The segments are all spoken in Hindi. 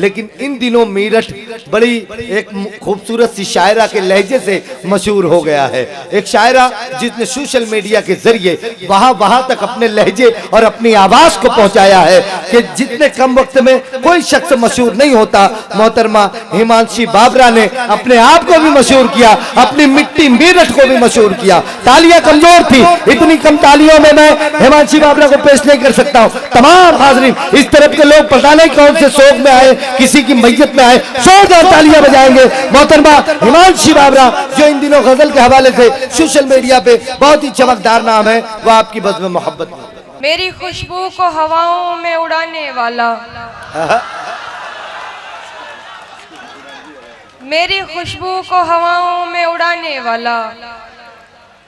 लेकिन इन दिनों मेरठ बड़ी एक खूबसूरत सी शायरा के लहजे से मशहूर हो गया है। एक शायरा जिसने सोशल मीडिया के जरिए वहां तक अपने लहजे और अपनी आवाज को पहुंचाया है कि जितने कम वक्त में कोई शख्स मशहूर नहीं होता। मोहतरमा हिमांशी बाबरा ने अपने आप को भी मशहूर किया, अपनी मिट्टी मेरठ को भी मशहूर किया। तालियां कमजोर थी, इतनी कम तालियों में मैं हिमांशी बाबरा को पेश नहीं कर सकता हूं। तमाम हाज़रीन, इस तरफ के लोग पता नहीं कौन से शोक में आए, किसी की मैयत में आए, जोरदार तालियां बजाएंगे। मोहतरमा हिमांशी बाबरा जो इन दिनों गजल के हवाले से सोशल मीडिया पे बहुत ही चमकदार नाम है, वो आपकी बज़्म मोहब्बत में मेरी खुशबू को हवाओं में उड़ाने वाला, मेरी खुशबू को हवाओं में उड़ाने वाला,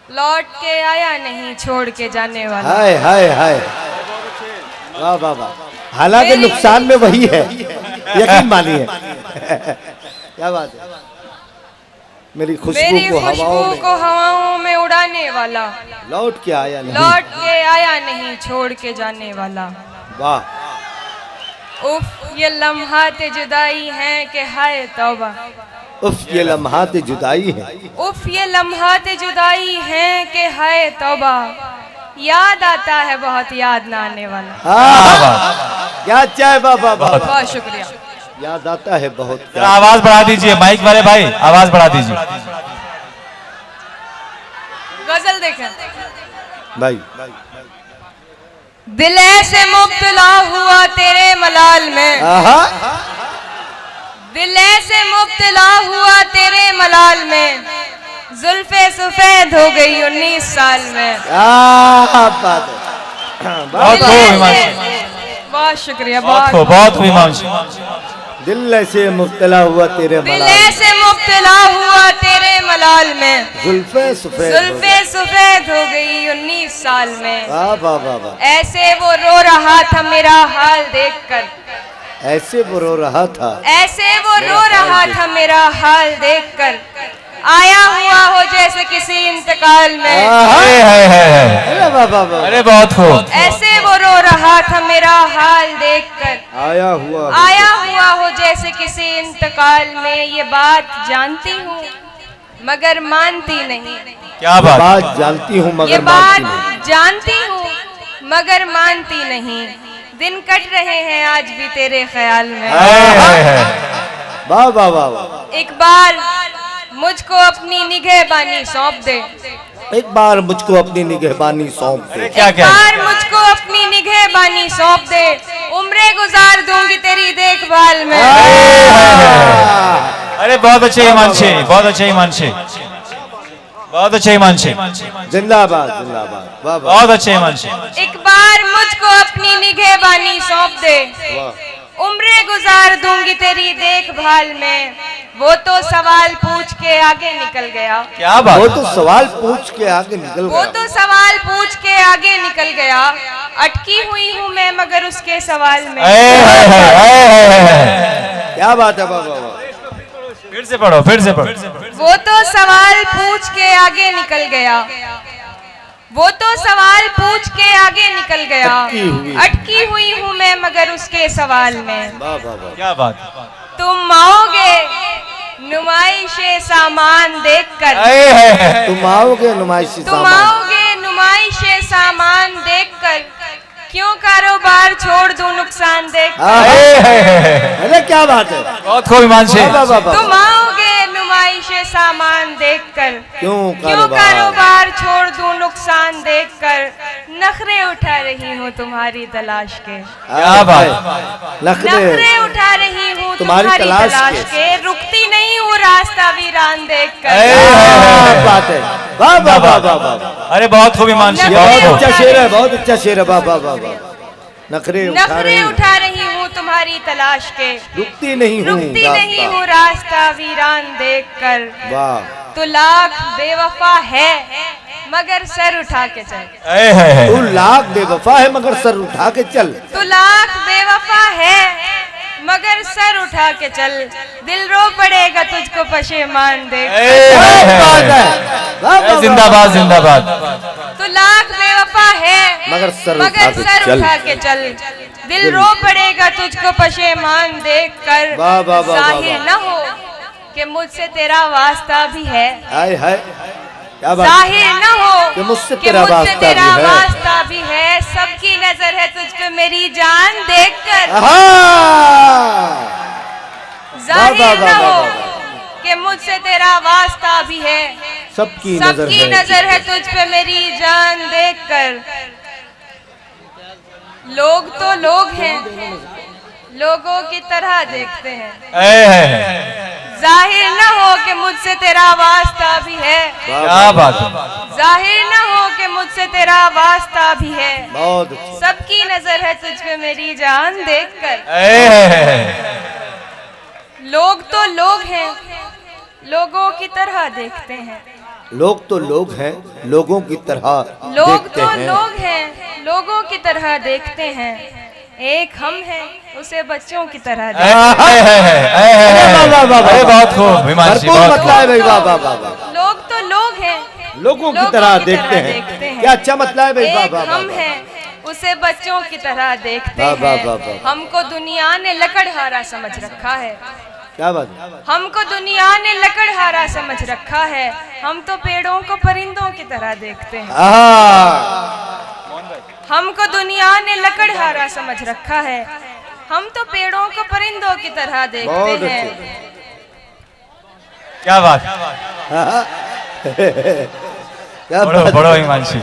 लौट के आया नहीं छोड़ के जाने वाला। हाय हाय हाय, वाह वाह वाह। हालांकि नुकसान में वही है, यकीन मानिए। क्या बात है। मेरी खुशबू को हवाओं में उड़ाने वाला, लौट के आया नहीं छोड़ के जाने वाला। वाह। उफ ये लम्हात जुदाई हैं कि हाय तौबा, उफ ये लम्हात जुदाई है, उफ ये लम्हात जुदाई हैं कि हाय तौबा, याद आता है बहुत याद ना आने वाला। क्या चाहे बाबा, बहुत शुक्रिया। याद आता है बहुत। आवाज बढ़ा दीजिए माइक वाले भाई, आवाज बढ़ा दीजिए। गजल देखें भाई। दिल ऐसे मुब्तला हुआ तेरे मलाल में, दिल ऐसे मुब्तला हुआ तेरे मलाल में, जुल्फे सफेद हो गई 19 साल में। बात है। बहुत शुक्रिया। बहुत हिमांशी। दिल ऐसे मुब्तला हुआ तेरे मलाल, दिल ऐसे मुब्तला हुआ तेरे मलाल में, जुल्फे सफेद हो गई 19 साल में। वाह वाह वाह वाह। ऐसे वो रो रहा था मेरा हाल देखकर, ऐसे वो रो रहा था, ऐसे वो रो रहा था मेरा हाल देखकर, आया हुआ हो जैसे किसी इंतकाल में। अरे बहुत खूब। ऐसे वो रो रहा था मेरा हाल देखकर, आया हुआ हो जैसे किसी इंतकाल में। ये बात जानती हूँ मगर मानती नहीं। क्या बात जानती हूँ मगर ये बात जानती हूँ मगर मानती नहीं। दिन कट रहे हैं आज भी तेरे ख्याल में। वाह वाह वाह। एक बार मुझको अपनी निगहबानी सौंप दे, एक बार मुझको अपनी निगहबानी सौंप दे, एक बार मुझको अपनी निगहबानी सौंप दे, उम्रें गुजार दूंगी तेरी देखभाल में। अरे बहुत अच्छे हिमांशी, बहुत अच्छे हिमांशी, बहुत अच्छे हिमांशी। जिंदाबाद जिंदाबाद। वाह वाह। बहुत अच्छे हिमांशी। एक बार मुझको अपनी निगहबानी सौंप दे, उम्रें गुजार दूंगी तेरी देखभाल में। वो तो सवाल पूछ के आगे निकल गया। क्या बात। वो तो सवाल पूछ के आगे निकल गया। वो तो सवाल पूछ के आगे निकल गया। अटकी हुई हूँ मैं मगर उसके सवाल में। क्या बात है बाबा। फिर से पढ़ो, फिर से पढ़ो। वो तो सवाल पूछ के आगे निकल गया, वो तो सवाल पूछ के आगे निकल गया। अटकी हुई हूँ मैं मगर उसके सवाल में। क्या बात। तुम आओगे नुमाइशे सामान देखकर, तुम आओगे नुमाइशी सामान, तुम आओगे नुमाइशे सामान देखकर, क्यों कारोबार छोड़ दूं नुकसान देखकर। अरे क्या बात है। बहुत खूब हिमांशी। तुम आओगे नुमाइशे सामान देखकर, क्यों कारोबार छोड़ दूं नुकसान देखकर, नखरे उठा रही हूँ तुम्हारी तलाश के। क्या बात। नखरे उठा रही हूँ तुम्हारी तलाश के, रुकती नहीं हूँ रास्ता वीरान देखकर। बात है। वाह वाह वाह वाह। अरे बहुत खूब हिमांशी, बहुत अच्छा शेर है, बहुत अच्छा शेर है। वाह वाह वाह। नखरे उठा रही हूँ तुम्हारी तलाश के, रुकती नहीं हूँ रास्ता वीरान देखकर। वाह। तू लाख बेवफा है मगर सर उठा के चल, तू लाख बेवफा है मगर सर उठा के चल, तू लाख बेवफा है मगर सर उठा के चल, दिल रो पड़ेगा तुझको पशेमान देख। जिंदाबाद जिंदाबाद। तू लाख बेवफा है मगर सर उठा के चल। दिल रो पड़ेगा तुझको पशेमान देखकर। वाह, वाह, वाह, जाहिर वाह। न हो कि मुझसे तेरा वास्ता भी है। हाय हाय क्या बात। जाहिर न हो कि मुझसे कि तेरा मुझसे तेरा वास्ता भी है। वास्ता भी है। सबकी नजर है तुझ पे मेरी जान देखकर। आहा! जाहिर वाह, न वाह, हो वाह, वाह। कि मुझसे तेरा वास्ता भी है। सबकी सबकी नजर है तुझ पे मेरी जान देखकर। लोग तो लोग हैं, लोगों की तरह देखते हैं। जाहिर न हो कि मुझसे तेरा वास्ता भी है। क्या बात है। जाहिर न हो कि मुझसे तेरा वास्ता भी है। बहुत अच्छी। सबकी नजर है तुझ पे मेरी जान देखकर। लोग तो लोग हैं, लोगों की तरह देखते हैं। लोग तो लोग हैं, लोगों की तरह लोग देखते तो हैं। लोग हैं, लोगों की तरह देखते हैं। एक हम हैं, उसे बच्चों की तरह देखते अरे बहुत खूब हिमांशी, भरपूर बहुत मतलब है भाई। वाह वाह वाह वाह। हैं। लोग तो लोग हैं, लोगों की तरह देखते हैं। क्या अच्छा मतलब है भाई। वाह एक वाह हम वाह। हैं, उसे बच्चों की तरह देखते वाह, वाह, हैं। वाह, वाह। हमको दुनिया ने लकड़हारा समझ रखा है। क्या बात। हमको दुनिया ने लकड़हारा समझ रखा है। हम तो पेड़ों को परिंदों की तरह देखते हैं। आहा! हमको दुनिया ने लकड़हारा समझ रखा है। हम तो पेड़ों को परिंदों की तरह देखते बहुत हैं। अच्छे। क्या बात। क्या बड़ो बात। बड़ो हिमांशी।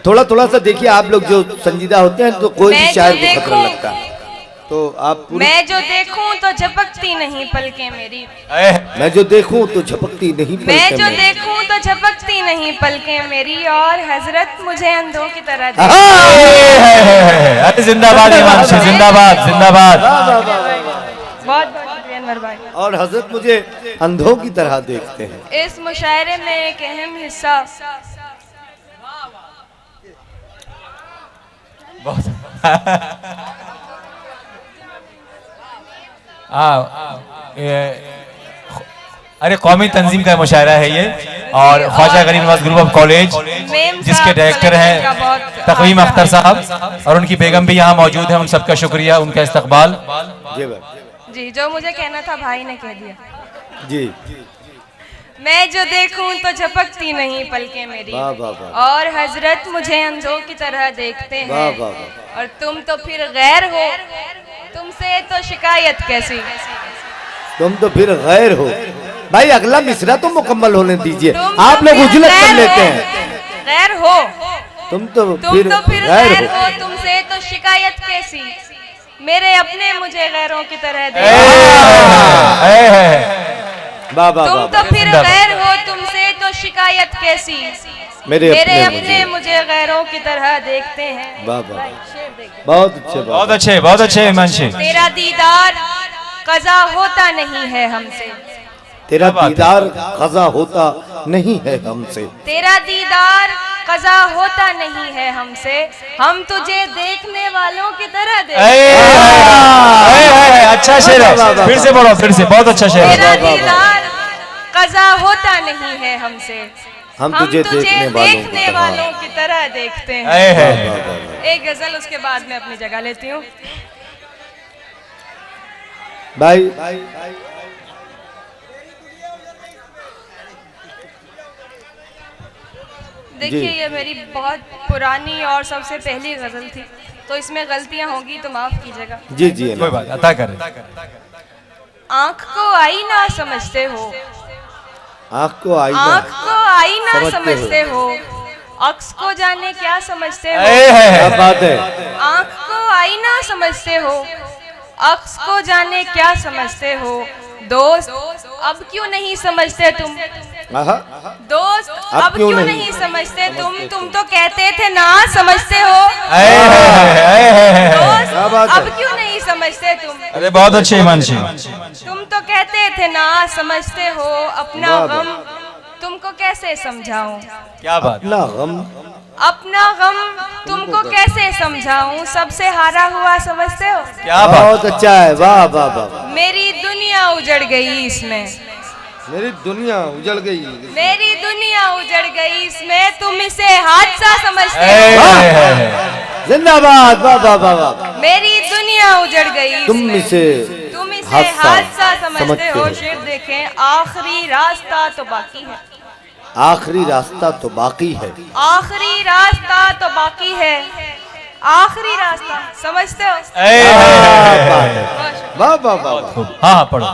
थोड़ा थोड़ा सा देखिए, आप लोग जो संजीदा होते हैं तो कोई मैं भी जो शायर को खतरा देखूं- लगता है। तो आप पूरी। मैं जो देखूं तो झपकती नहीं पलकें मेरी। मैं जो देखूं तो झपकती नहीं मैं पलकें जो मेरी। देखूं तो झपकती नहीं पलकें मेरी। और हजरत मुझे अंधों की तरह देखते आहा! अरे जिंदाबाद हिमांशी, जिंदाबाद जिंदाबाद। वाह, वाह, वाह, वाह, वाह। बहुत बहुत शुक्रिया अनवर भाई। और हजरत मुझे अंधों की तरह देखते हैं। इस मुशायरे में एक अहम हिस्सा अरे कौमी तंजीम का मुशायरा है ये, और ख्वाजा गरीब Nawaz group of college ma'am जिसके साहब डायरेक्टर कलेक्शन का हैं बहुत तकवीम आभार। अख्तर साहब, और उनकी बेगम भी यहाँ मौजूद है। उन सबका शुक्रिया, उनका इस्तकबाल। जी भाई। जी, जो मुझे कहना था भाई ने कह दिया। जी। मैं जो देखूं तो झपकती नहीं पलकें मेरी। वाह, वाह, वाह। और हजरत मुझे अंधों की तरह देखते हैं। वाह, वाह, वाह। और तुम तो फिर गैर हो, तुमसे तो शिकायत कैसी। तुम तो फिर गैर हो। भाई अगला मिसरा तो मुकम्मल होने दीजिए। तुम तो आप लोग फिर उजलत कर गैर लेते हो, हैं। गैर हो। तुम तो तुम तो फिर गैर गैर हो। हो, तुमसे तो शिकायत कैसी। मेरे अपने मुझे गैरों की तरह ए, देखते हैं। ए, ए, वाह वाह तुम वाह तो वाह। फिर जिंदाबाद। गैर हो, तुमसे तो शिकायत कैसी। मेरे अपने मुझे गैरों की तरह देखते हैं। वाह वाह। शेर देखिए। बहुत अच्छे बहुत अच्छे, बहुत अच्छे हिमांशी। तेरा दीदार कज़ा होता नहीं है हमसे। तेरा क्या बात है। दीदार कज़ा होता नहीं है हमसे। तेरा दीदार कज़ा होता नहीं है हमसे। हम तुझे देखने वालों की तरह ए, देखते हैं। ए, ए, अच्छा शेर है, फिर से बोलो, फिर से। बहुत अच्छा शेर तेरा है। दीदार कज़ा होता नहीं है हमसे। हम तुझे देखने वालों की तरह देखते हैं। ए, वाह, है। वाह, वाह, वाह। एक गजल, उसके बाद मैं अपनी जगह लेती हूँ। भाई देखिए, जी। ये मेरी बहुत पुरानी और सबसे पहली गजल थी, तो इसमें गलतियां होंगी तो माफ कीजिएगा। जी जी कोई बात, अता करें। आँख को आईना समझते हो, आँख को आईना आँख को आईना समझते समझते हो, अक्स को जाने क्या समझते हो। ए, क्या है। बात है। आँख को आईना समझते हो, अक्स को जाने क्या समझते हो। दोस्त अब क्यों नहीं समझते तुम। आहा। दोस्त अब क्यों नहीं समझते तुम तो कहते थे ना समझते हो। ए, है। दोस्त क्या बात है। अब क्यों नहीं समझते तुम। अरे बहुत अच्छे हिमांशी। तुम तो कहते थे ना समझते हो। अपना वाह, वाह। गम तुमको कैसे समझाऊं। क्या बात। अपना गम अपना गम तुमको कैसे समझाऊं। सबसे हारा हुआ समझते हो। क्या बात। बहुत अच्छा है। वाह वाह वाह। मेरी दुनिया उजड़ गई इसमें, मेरी दुनिया उजड़ गई। मेरी दुनिया उजड़ गई इसमें। तुम इसे हादसा समझते ए, हो। है। जिंदाबाद। वाह वाह वाह वाह। मेरी दुनिया उजड़ गई तुम इसे तुम इसे हादसा समझते हो। शेर देखें, आखिरी रास्ता तो बाकी है, आखिरी रास्ता तो बाकी है, आखिरी रास्ता तो बाकी है, आखिरी रास्ता समझते हो। वाह वाह वाह। हाँ हाँ पढ़ो।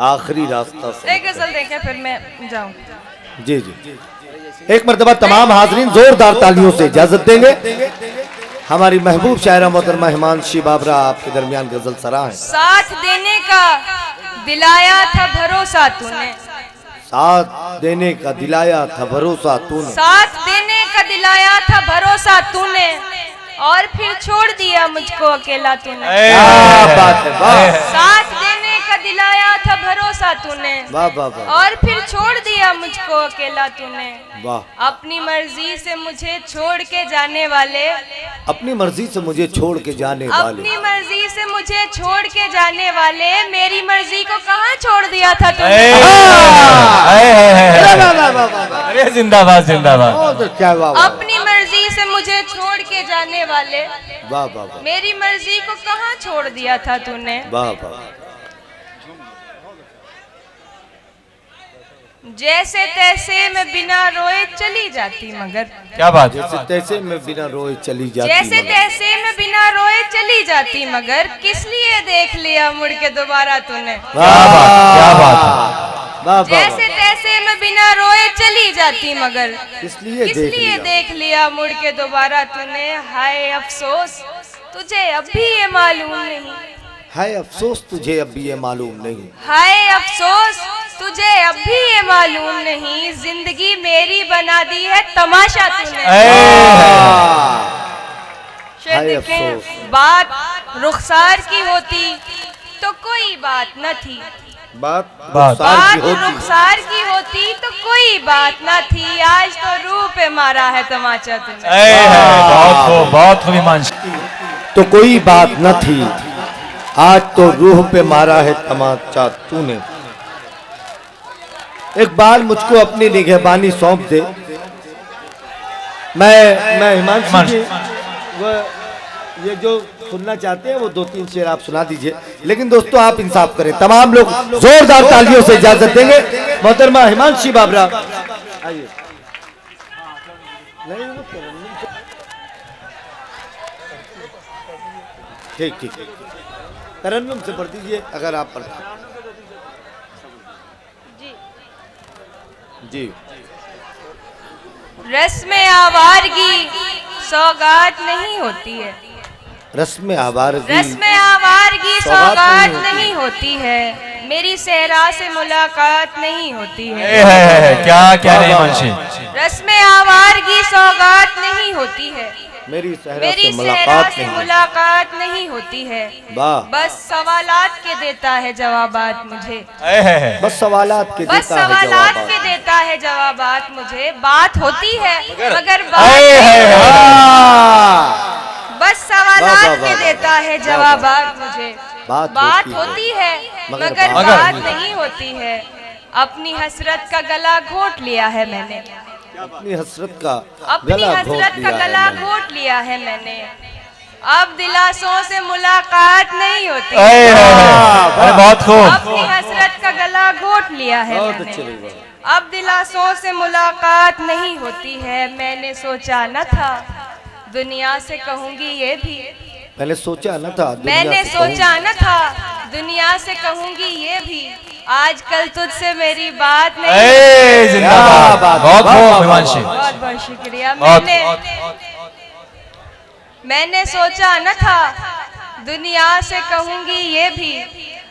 आखिरी रास्ता से एक गजल देखें फिर मैं जाऊं। जी जी। एक मर्तबा तमाम हाजरीन जोरदार तालियों से इजाजत देंगे। हमारी महबूब शायरा मोहतरमा हिमांशी बाबरा आपके दरमियान गजल सरा है। साथ देने का दिलाया था भरोसा तूने, साथ देने का दिलाया था भरोसा तूने, साथ देने का दिलाया था भरोसा तूने, और फिर छोड़ दिया मुझको अकेला तूने। क्या बात है, वाह साथ देने का दिलाया था भरोसा तूने, वाह वाह वाह और फिर छोड़ दिया मुझको अकेला तूने। वाह। अपनी मर्जी से मुझे छोड़ के जाने वाले, अपनी मर्जी से मुझे छोड़ के जाने वाले, अपनी मर्जी से मुझे छोड़ के जाने वाले, मेरी मर्जी को कहाँ छोड़ दिया था तूने। अरे जिंदाबाद जिंदाबाद। क्या वाह। अपनी मर्जी से मुझे छोड़ के जाने वाले, वाह वाह वाह मेरी मर्जी को कहाँ छोड़ दिया था तूने। वाह वाह। जैसे तैसे मैं बिना रोए चली जाती मगर, क्या बात है। जैसे तैसे मैं बिना रोए चली जाती, जैसे मगर तैसे मैं बिना रोए चली जाती मगर, किस लिए देख लिया मुड़ के दोबारा तूने। क्या बात क्या बात है। वाह वाह जैसे तैसे मैं बिना रोए चली जाती मगर, इसलिए किस देख लिए लिया। देख लिया मुड़ के दोबारा तूने। हाय अफसोस तुझे अब भी ये मालूम नहीं, हाय अफसोस तुझे अब भी ये मालूम नहीं, हाय अफसोस तुझे अब भी ये मालूम नहीं, जिंदगी मेरी बना दी है तमाशा तूने। शेर हाय देखें, अफसोस। बात रुखसार की होती तो कोई बात न थी, बात बात रुखसार की बात होती, रुखसार की होती तो कोई बात न थी, आज तो रूह पे मारा है तमाचा तूने। बहुत खूब हिमांशी। तो कोई बात न थी, आज तो रूह पे मारा है तमाचा तूने। एक बार मुझको अपनी निगहबानी सौंप दे। मैं हिमांशु जी वो ये जो सुनना चाहते हैं वो 2-3 शेर आप सुना दीजिए, लेकिन दोस्तों आप इंसाफ करें, तमाम लोग जोरदार तालियों से इजाजत देंगे। मोहतरमा हिमांशी बाबरा आइए। ठीक ठीक तरन्नुम से पढ़ दीजिए अगर आप पढ़ते जी। रस्म आवारगी सौगात नहीं होती है, रस्म आवारगी, रस्म आवारगी सौगात नहीं होती है, मेरी सहरा से मुलाकात नहीं होती है। क्या क्या नहीं हिमांशी। रस्म आवारगी सौगात नहीं होती है, मेरी सहरा मेरी से सहरा मुलाकात से नहीं। मुलाकात नहीं होती है, वाह। बस सवालात के देता है जवाबात मुझे, बस सवालात के बस देता है सवालात जवाबात। के देता है जवाबात मुझे। बात होती है मगर हाँ। बस वाह, सवालात वाह, के वाह, देता है जवाबात मुझे। बात होती है मगर मगर बात बात नहीं नहीं होती है। अपनी हसरत का गला घोट लिया है मैंने, अपनी हसरत का अपनी गला घोट हसरत का लिया है गला मैंने। घोट लिया है मैंने। अब दिलासों से मुलाकात नहीं होती, अरे बहुत खूब। अपनी हसरत का गला घोट लिया है बहुत मैंने। अच्छे लगे। अब दिलासों से मुलाकात नहीं होती है। मैंने सोचा न था दुनिया से कहूंगी ये भी, मैंने सोचा न था दुनिया मैंने से सोचा न था दुनिया से कहूंगी ये भी, आजकल तुझसे मेरी बात नहीं। जिंदाबाद। बात, बहुत वाह, वाह, खूब हिमांशी। बहुत बहुत शुक्रिया। बहुत मैंने सोचा न था दुनिया से कहूंगी ये भी,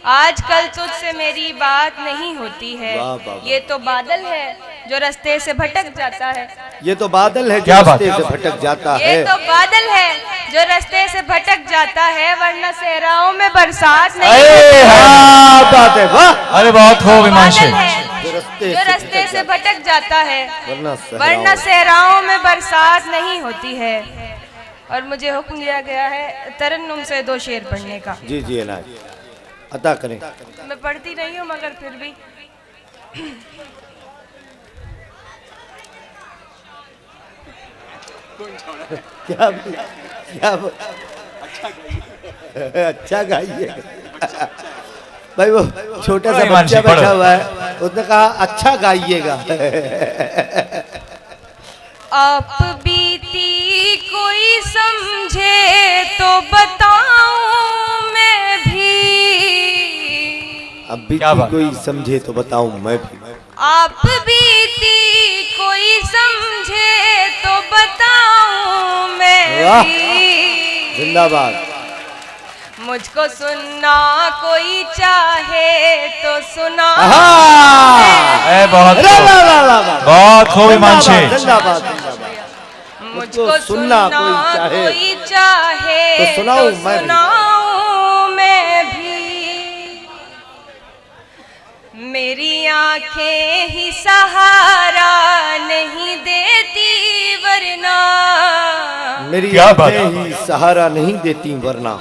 आजकल तुझसे मेरी बात नहीं होती है। वाह, वाह, वाह। ये तो बादल है जो रास्ते से भटक जाता है, ये तो बादल है जो क्या बात रास्ते है। से भटक जाता ये है। तो बादल है जो रास्ते से भटक जाता है, वरना सहराओं में बरसात नहीं क्या बात है, वाह। अरे बहुत खूब हिमांशी। बादल है जो रास्ते से भटक जाता है, वरना सहराओं में बरसात नहीं होती है। और मुझे हुक्म दिया गया है तरन्नुम से 2 शेर पढ़ने का। जी जी अनाज अता करें। मैं पढ़ती नहीं हूँ मगर फिर भी क्या क्या अच्छा गाइए भाई। वो छोटा सा बड़ा ईमान बच्चा जी, बैठा पढ़ो। हुआ है, उसने कहा अच्छा गाइएगा। आप बीती कोई समझे तो बताऊं मैं भी। अब भी क्या बात? कोई समझे तो बताऊं मैं भी। आप बीती कोई समझे तो बताऊं मैं वाह! भी। जिंदाबाद। मुझको सुनना कोई चाहे तो सुना। ए, बहुत खूब, बहुत खूब ईमानशी। जिंदाबाद जिंदाबाद। मुझको सुनना कोई चाहे तो सुनाऊं मैं भी। सुनाऊं मैं भी। मेरी आंखें ही सहारा नहीं देती वरना। मेरी क्या बात? आंखें ही सहारा नहीं देती वरना।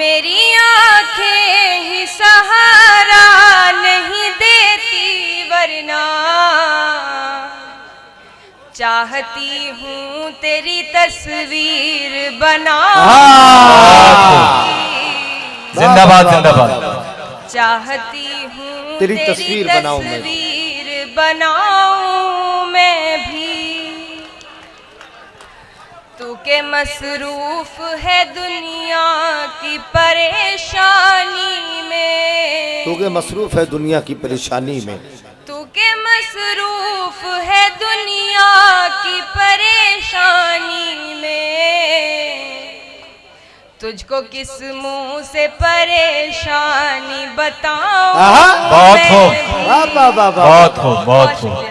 मेरी आंखें ही सहारा नहीं देती वरना। चाहती हूँ तेरी तस्वीर बनाऊं। जिंदाबाद जिंदाबाद। चाहती हूँ तेरी तस्वीर बनाऊं मैं। तस्वीर बनाऊं मैं भी। तू के मसरूफ है दुनिया की परेशानी में। तू के मसरूफ है दुनिया की परेशानी में। तू के मसरूफ है दुनिया की परेशानी में। तुझको किस मुंह से परेशानी बताऊं। आहा! बहुत मैं खूब। भी। वाह वाह वाह वाह। बहुत खूब, बहुत खूब।